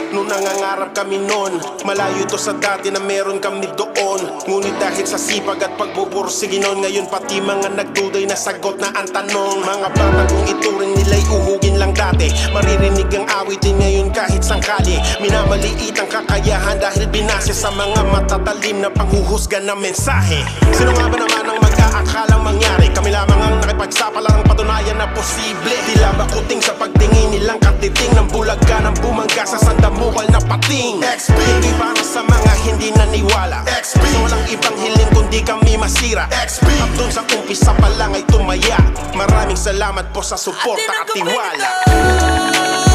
Nung nangangarap kami noon, malayo to sa dati na meron kami doon. Ngunit dahil sa sipag at pagbubursige noon, ngayon pati mga nagduday na sagot na ang tanong. Mga bata kung ituring nila'y uhugin lang dati, maririnig ang awitin ngayon kahit sangkali. Minamaliit ang kakayahan dahil binase sa mga matatalim na panghuhusga na mensahe. Sino nga ba naman ang mag-aakalang mangyari? Kami lamang ang nakipagsapalaran patunayan na posible. Tila makuting sa pagtingin nilang katiting ng bulaga ng bumangga sa sandamukal na pating. XP, hindi para sa mga hindi naniwala. XP, so walang ibang hiling kundi kami masira. XP, at dun sa umpisa pa lang ay tumaya. Maraming salamat po sa suporta at tiwala.